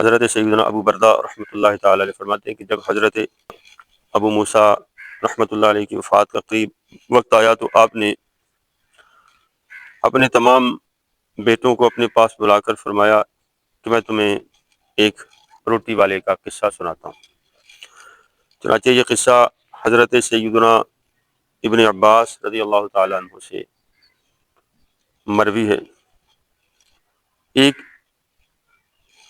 حضرت سیدنا ابو بردہ رحمۃ اللہ تعالی علیہ فرماتے ہیں کہ جب حضرت ابو موسیٰ رحمۃ اللہ علیہ کی وفات کا قریب وقت آیا تو آپ نے اپنے تمام بیٹوں کو اپنے پاس بلا کر فرمایا کہ میں تمہیں ایک روٹی والے کا قصہ سناتا ہوں۔ چنانچہ یہ قصہ حضرت سیدنا ابن عباس رضی اللہ تعالیٰ عنہ سے مروی ہے۔ ایک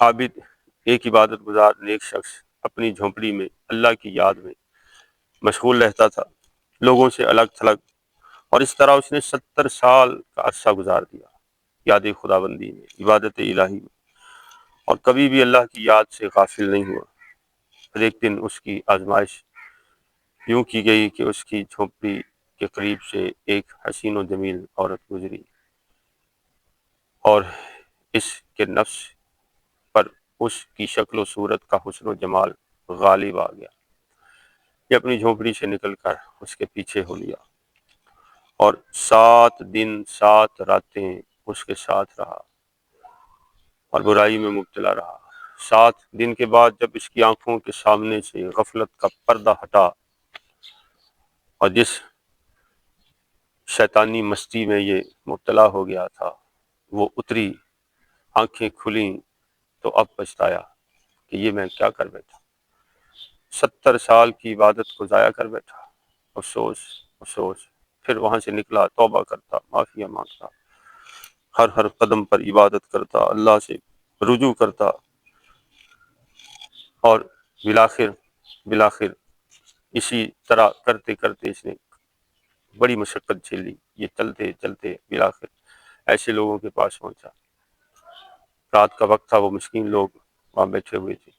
عابد، ایک عبادت گزار نیک شخص اپنی جھونپڑی میں اللہ کی یاد میں مشغول رہتا تھا، لوگوں سے الگ تھلگ، اور اس طرح اس نے 70 سال کا عرصہ گزار دیا یاد خداوندی میں، عبادت الہی میں، اور کبھی بھی اللہ کی یاد سے غافل نہیں ہوا۔ پھر ایک دن اس کی آزمائش یوں کی گئی کہ اس کی جھونپڑی کے قریب سے ایک حسین و جمیل عورت گزری، اور اس کے نفس پر اس کی شکل و صورت کا حسن و جمال غالب آ گیا۔ یہ اپنی جھونپڑی سے نکل کر اس کے پیچھے ہو لیا اور 7 دن 7 راتیں اس کے ساتھ رہا اور برائی میں مبتلا رہا۔ 7 دن کے بعد جب اس کی آنکھوں کے سامنے سے غفلت کا پردہ ہٹا اور جس شیطانی مستی میں یہ مبتلا ہو گیا تھا وہ اتری، آنکھیں کھلیں، تو اب پچھتایا کہ یہ میں کیا کر بیٹھا، 70 سال کی عبادت کو ضائع کر بیٹھا۔ افسوس افسوس۔ پھر وہاں سے نکلا، توبہ کرتا، معافیاں مانگتا، ہر قدم پر عبادت کرتا، اللہ سے رجوع کرتا، اور بالآخر اسی طرح کرتے کرتے اس نے بڑی مشقت جھیلی۔ یہ چلتے چلتے بالآخر ایسے لوگوں کے پاس پہنچا، رات کا وقت تھا، وہ مسکین لوگ وہاں بیٹھے ہوئے تھے،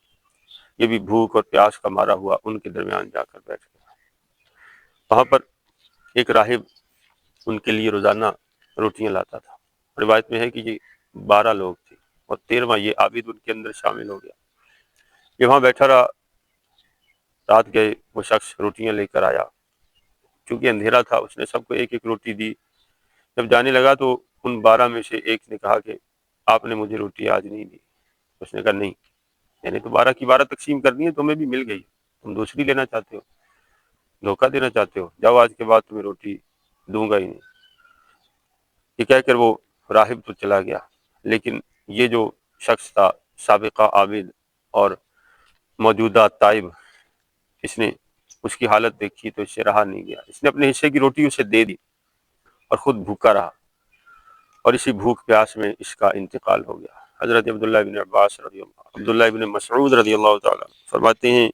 یہ بھی بھوک اور پیاس کا مارا ہوا ان کے درمیان جا کر بیٹھ گیا۔ وہاں پر ایک راہب ان کے لیے روزانہ روٹیاں لاتا تھا۔ روایت میں ہے کہ یہ 12 لوگ تھے اور 13واں یہ عابد ان کے اندر شامل ہو گیا۔ یہ وہاں بیٹھا رہا، رات گئے، وہ شخص روٹیاں لے کر آیا، چونکہ اندھیرا تھا اس نے سب کو ایک ایک روٹی دی۔ جب جانے لگا تو ان 12 میں سے ایک نے کہا کہ آپ نے مجھے روٹی آج نہیں دی۔ اس نے کہا نہیں، میں نے تو 12 کی 12 تقسیم کرنی ہے، تمہیں بھی مل گئی، تم دوسری لینا چاہتے ہو، دھوکہ دینا چاہتے ہو، جاؤ آج کے بعد تمہیں روٹی دوں گا ہی نہیں۔ یہ کہہ کر وہ راہب تو چلا گیا، لیکن یہ جو شخص تھا سابقہ عابد اور موجودہ تائب، اس کی حالت دیکھی تو اس سے رہا نہیں گیا، اس نے اپنے حصے کی روٹی اسے دے دی اور خود بھوکا رہا، اور اسی بھوک پیاس میں اس کا انتقال ہو گیا۔ حضرت عبداللہ ابن مسعود رضی اللہ تعالیٰ فرماتے ہیں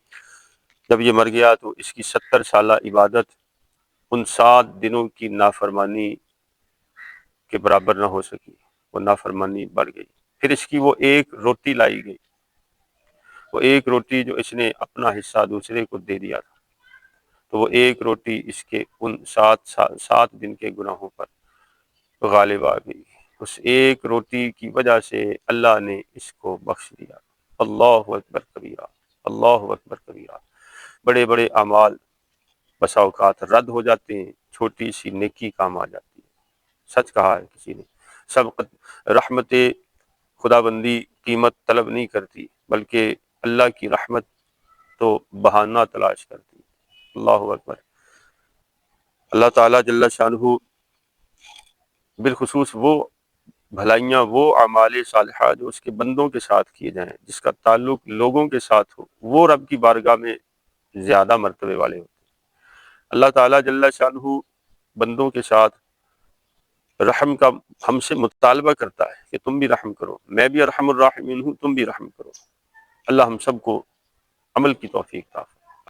جب یہ مر گیا تو اس کی 70 سالہ عبادت ان 7 دنوں کی نافرمانی کے برابر نہ ہو سکی، وہ نافرمانی بڑھ گئی۔ پھر اس کی وہ ایک روٹی لائی گئی، وہ ایک روٹی جو اس نے اپنا حصہ دوسرے کو دے دیا تھا، تو وہ ایک روٹی اس کے ان 7 دن کے گناہوں پر غالب آ گئی۔ اس ایک روٹی کی وجہ سے اللہ نے اس کو بخش دیا۔ اللہ اکبر کبیرہ، اللہ اکبر کبیرہ۔ بڑے بڑے اعمال بسا اوقات رد ہو جاتے ہیں، چھوٹی سی نیکی کام آ جاتی ہے۔ سچ کہا ہے کسی نے، سبقت رحمت خداوندی قیمت طلب نہیں کرتی، بلکہ اللہ کی رحمت تو بہانہ تلاش کرتی ہے۔ اللہ اکبر۔ اللہ تعالیٰ جل شانہ بالخصوص وہ بھلائیاں، وہ اعمال صالحہ جو اس کے بندوں کے ساتھ کیے جائیں، جس کا تعلق لوگوں کے ساتھ ہو، وہ رب کی بارگاہ میں زیادہ مرتبے والے ہوتے ہیں۔ اللہ تعالیٰ جل شانہ بندوں کے ساتھ رحم کا ہم سے مطالبہ کرتا ہے کہ تم بھی رحم کرو، میں بھی ارحم الراحمین ہوں، تم بھی رحم کرو۔ اللہ ہم سب کو عمل کی توفیق عطا فرمائے۔